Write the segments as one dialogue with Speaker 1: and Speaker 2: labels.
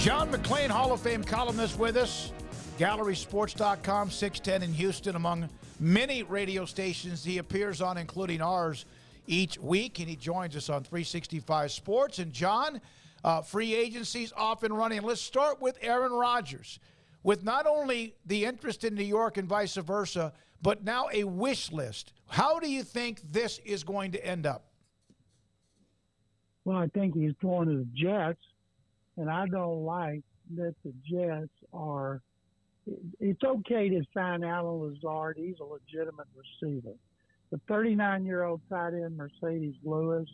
Speaker 1: John McClain, Hall of Fame columnist with us. GallerySports.com, 610 in Houston, among many radio stations he appears on, including ours, each week. And he joins us on 365 Sports. And John, free agency's off and running. Let's start with Aaron Rodgers. With not only the interest in New York and vice versa, but now a wish list. How do you think this is going to end up?
Speaker 2: Well, I think he's going to the Jets, and I don't like that the Jets are – it's okay to sign Alan Lazard. He's a legitimate receiver. The 39-year-old tight end Mercedes Lewis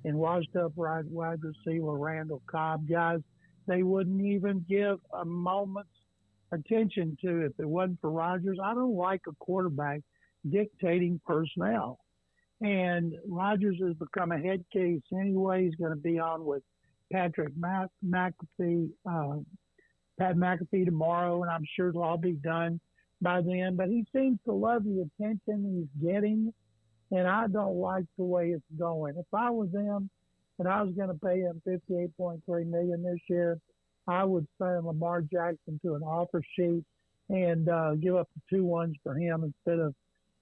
Speaker 2: and washed-up wide receiver Randall Cobb, guys, they wouldn't even give a moment's attention to if it wasn't for Rodgers. I don't like a quarterback dictating personnel. And Rodgers has become a head case anyway. He's going to be on with Pat McAfee tomorrow, and I'm sure it'll all be done by then. But he seems to love the attention he's getting, and I don't like the way it's going. If I was him and I was going to pay him $58.3 million this year, I would sign Lamar Jackson to an offer sheet and give up the 2-1s for him instead of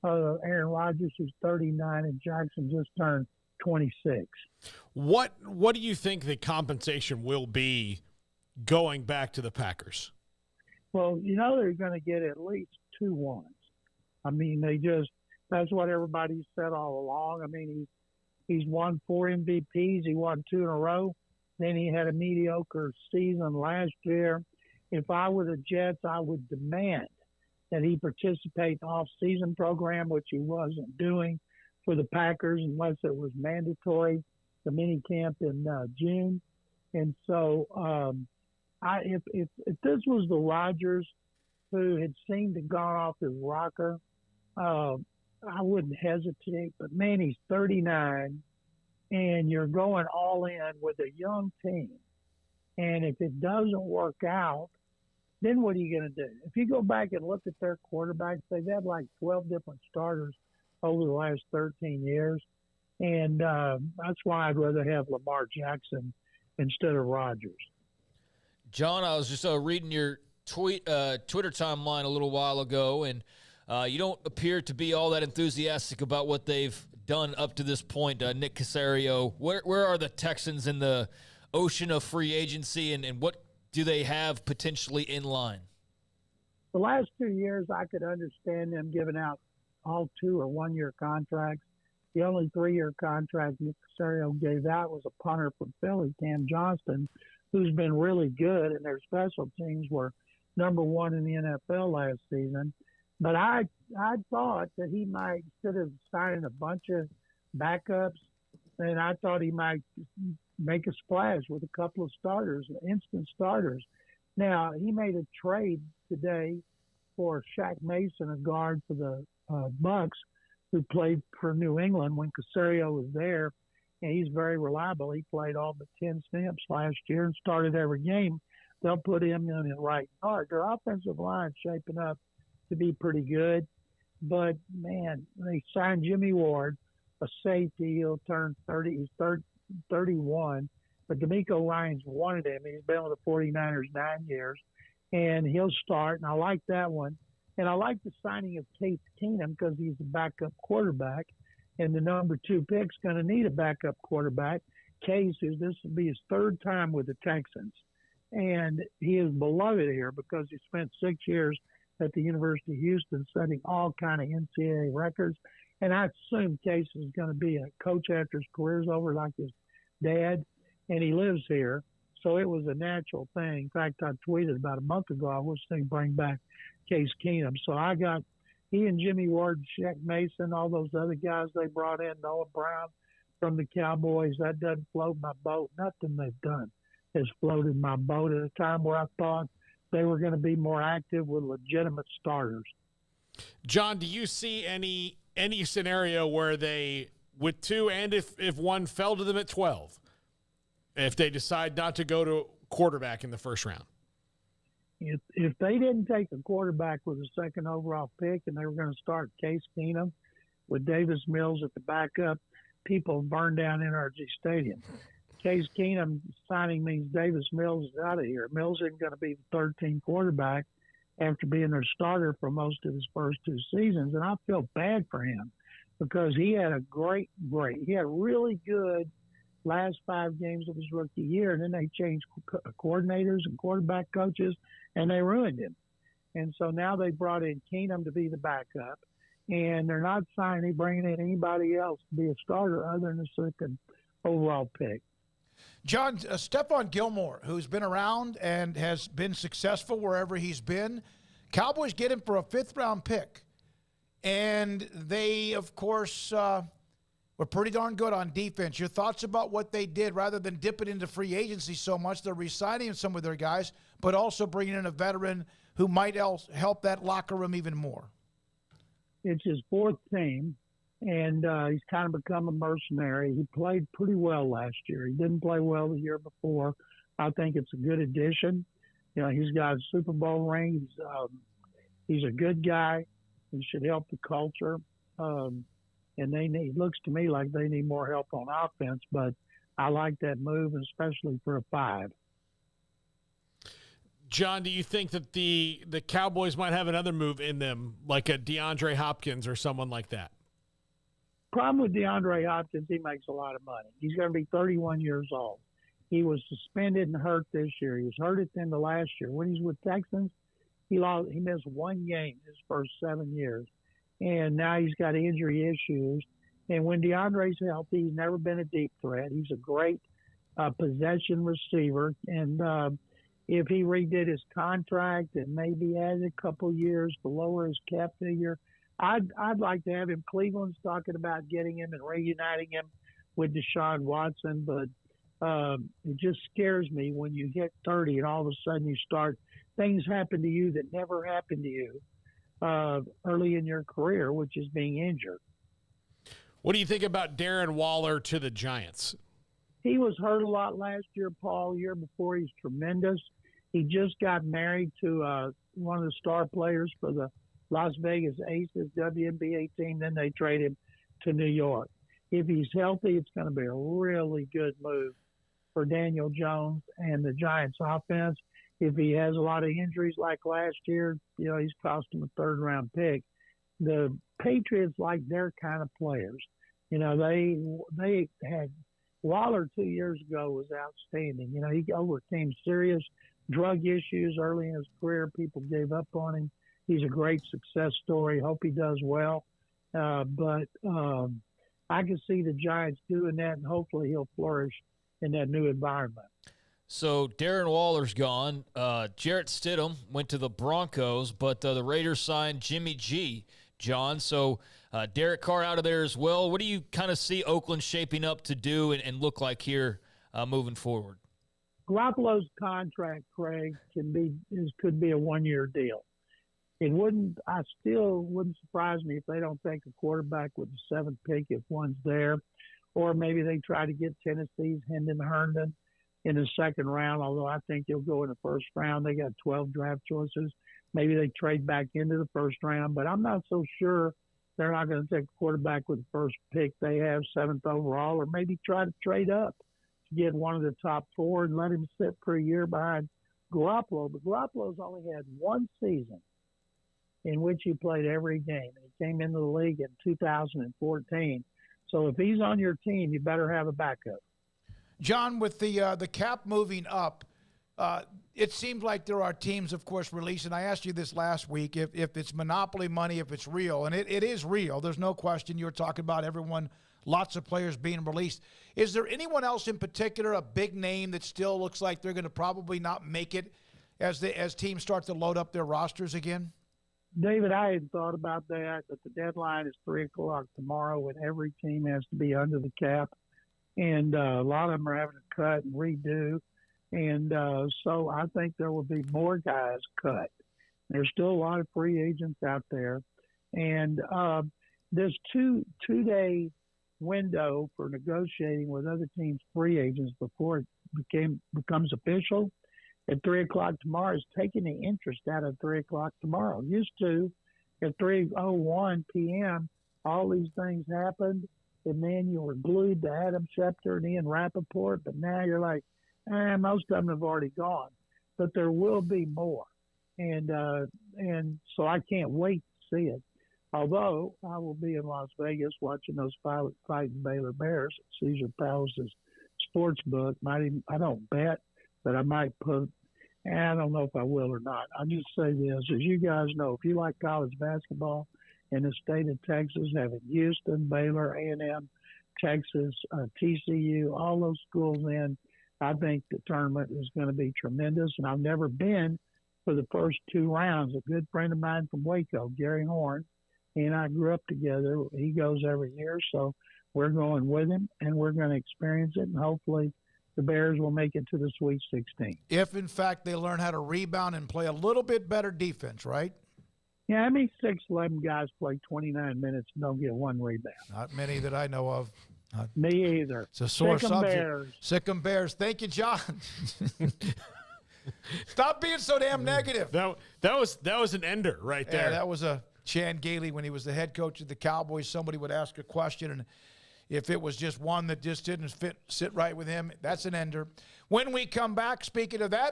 Speaker 2: Aaron Rodgers, who's 39, and Jackson just turned 26.
Speaker 3: What do you think the compensation will be going back to the Packers?
Speaker 2: Well, they're going to get at least 2-1s. I mean, that's what everybody said all along. I mean, he's won 4 MVPs. He won 2 in a row. Then he had a mediocre season last year. If I were the Jets, I would demand that he participate in the off-season program, which he wasn't doing for the Packers unless it was mandatory, the mini camp in June. And so if this was the Rodgers who had seemed to gone off his rocker, I wouldn't hesitate. But, man, he's 39, and you're going all in with a young team. And if it doesn't work out, then what are you going to do? If you go back and look at their quarterbacks, they've had like 12 different starters over the last 13 years. And that's why I'd rather have Lamar Jackson instead of Rodgers.
Speaker 4: John, I was just reading your Twitter timeline a little while ago, and you don't appear to be all that enthusiastic about what they've done up to this point. Nick Caserio, where are the Texans in the ocean of free agency, and what do they have potentially in line?
Speaker 2: The last 2 years, I could understand them giving out all 2 or 1 year contracts. The only 3-year contract Nick Caserio gave out was a punter from Philly, Cam Johnston, who's been really good, and their special teams were number 1 in the NFL last season. But I thought that he might, instead of signing a bunch of backups, and I thought he might make a splash with a couple of starters, instant starters. Now, he made a trade today for Shaq Mason, a guard for the Bucks, who played for New England when Caserio was there, and he's very reliable. He played all but 10 snaps last year and started every game. They'll put him in the right guard. Their offensive line's shaping up to be pretty good. But, man, they signed Jimmy Ward, a safety. He'll turn 30. He's 31. But D'Amico Ryans wanted him. He's been with the 49ers 9 years. And he'll start, and I like that one. And I like the signing of Case Keenum because he's a backup quarterback. And the number 2 pick's going to need a backup quarterback. Case, this will be his 3rd time with the Texans. And he is beloved here because he spent 6 years at the University of Houston setting all kind of NCAA records. And I assume Case is going to be a coach after his career's over like his dad. And he lives here. So it was a natural thing. In fact, I tweeted about a month ago, I wish they'd bring back Case Keenum. So I got he and Jimmy Ward, Shaq Mason, all those other guys they brought in, Noah Brown from the Cowboys. That doesn't float my boat. Nothing they've done has floated my boat at a time where I thought they were going to be more active with legitimate starters.
Speaker 3: John, do you see any scenario where they, with 2 and if 1 fell to them at 12, if they decide not to go to quarterback in the first round?
Speaker 2: If they didn't take a quarterback with the 2nd overall pick and they were going to start Case Keenum with Davis Mills at the backup, people burn down NRG Stadium. Case Keenum signing means Davis Mills is out of here. Mills isn't going to be the 13th quarterback after being their starter for most of his first 2 seasons, and I feel bad for him because he had a great. He had really good last 5 games of his rookie year, and then they changed coordinators and quarterback coaches, and they ruined him. And so now they brought in Keenum to be the backup, and they're not bringing in anybody else to be a starter other than the 2nd overall pick.
Speaker 1: John, Stephon Gilmore, who's been around and has been successful wherever he's been, Cowboys get him for a 5th-round pick. And they, of course, were pretty darn good on defense. Your thoughts about what they did rather than dipping into free agency so much? They're re-signing some of their guys, but also bringing in a veteran who might help that locker room even more.
Speaker 2: It's his 4th team, and he's kind of become a mercenary. He played pretty well last year. He didn't play well the year before. I think it's a good addition. You know, he's got a Super Bowl ring. He's a good guy. He should help the culture. And it looks to me like they need more help on offense, but I like that move, especially for a 5.
Speaker 3: John, do you think that the Cowboys might have another move in them, like a DeAndre Hopkins or someone like that?
Speaker 2: Problem with DeAndre Hopkins, he makes a lot of money. He's going to be 31 years old. He was suspended and hurt this year. He was hurt at the end of last year. When he's with Texans, he missed 1 game his first 7 years. And now he's got injury issues. And when DeAndre's healthy, he's never been a deep threat. He's a great possession receiver. And if he redid his contract and maybe added a couple years to lower his cap figure, I'd like to have him. Cleveland's talking about getting him and reuniting him with Deshaun Watson, but it just scares me when you hit 30 and all of a sudden things happen to you that never happened to you early in your career, which is being injured.
Speaker 3: What do you think about Darren Waller to the Giants?
Speaker 2: He was hurt a lot last year, Paul. Year before, he's tremendous. He just got married to one of the star players for the Las Vegas Aces WNBA team. Then they trade him to New York. If he's healthy, it's going to be a really good move for Daniel Jones and the Giants offense. If he has a lot of injuries like last year, you know, he's cost him a 3rd-round pick. The Patriots like their kind of players. You know, they had Waller 2 years ago was outstanding. You know, he overcame serious drug issues early in his career. People gave up on him. He's a great success story. Hope he does well. But I can see the Giants doing that, and hopefully he'll flourish in that new environment.
Speaker 4: So Darren Waller's gone. Jarrett Stidham went to the Broncos, but the Raiders signed Jimmy G, John. So Derek Carr out of there as well. What do you kind of see Oakland shaping up to do and look like here moving forward?
Speaker 2: Garoppolo's contract, Craig, could be a 1-year deal. I still wouldn't surprise me if they don't take a quarterback with the 7th pick if one's there, or maybe they try to get Tennessee's Hendon Herndon in the 2nd round, although I think he'll go in the 1st round. They got 12 draft choices. Maybe they trade back into the 1st round, but I'm not so sure they're not going to take a quarterback with the 1st pick they have, 7th overall, or maybe try to trade up to get one of the top 4 and let him sit for a year behind Garoppolo. But Garoppolo's only had 1 season in which he played every game. He came into the league in 2014. So if he's on your team, you better have a backup.
Speaker 1: John, with the cap moving up, it seems like there are teams, of course, releasing. I asked you this last week, if it's monopoly money, if it's real, and it is real. There's no question. You were talking about everyone, lots of players being released. Is there anyone else in particular, a big name that still looks like they're going to probably not make it as teams start to load up their rosters again?
Speaker 2: David, I hadn't thought about that, but the deadline is 3 o'clock tomorrow, and every team has to be under the cap. And a lot of them are having to cut and redo. And so I think there will be more guys cut. There's still a lot of free agents out there. And this two-day window for negotiating with other teams' free agents before it becomes official at 3 o'clock tomorrow is taking the interest out of 3 o'clock tomorrow. Used to, at 3:01 p.m., all these things happened, and then you were glued to Adam Schefter and Ian Rappaport, but now you're like, most of them have already gone. But there will be more. And so I can't wait to see it. Although I will be in Las Vegas watching those fighting Baylor Bears at Caesar Palace's sports book. I don't bet, but I might put. I don't know if I will or not. I'll just say this: as you guys know, if you like college basketball in the state of Texas, having Houston, Baylor, A&M, Texas, TCU, all those schools in, I think the tournament is going to be tremendous. And I've never been for the first 2 rounds. A good friend of mine from Waco, Gary Horn, he and I grew up together. He goes every year, so we're going with him, and we're going to experience it, and hopefully the Bears will make it to the Sweet 16.
Speaker 1: If, in fact, they learn how to rebound and play a little bit better defense, right?
Speaker 2: Yeah, I mean, 6'11" guys play 29 minutes and don't get 1 rebound.
Speaker 1: Not many that I know of.
Speaker 2: Me either.
Speaker 1: It's a sore
Speaker 2: Sick 'em
Speaker 1: subject.
Speaker 2: Bears.
Speaker 1: Sick 'em Bears. Thank you, John. Stop being so damn negative.
Speaker 3: That was an ender right there.
Speaker 1: Yeah, that was a Chan Gailey when he was the head coach of the Cowboys. Somebody would ask a question, and if it was just one that just didn't sit right with him, that's an ender. When we come back, speaking of that,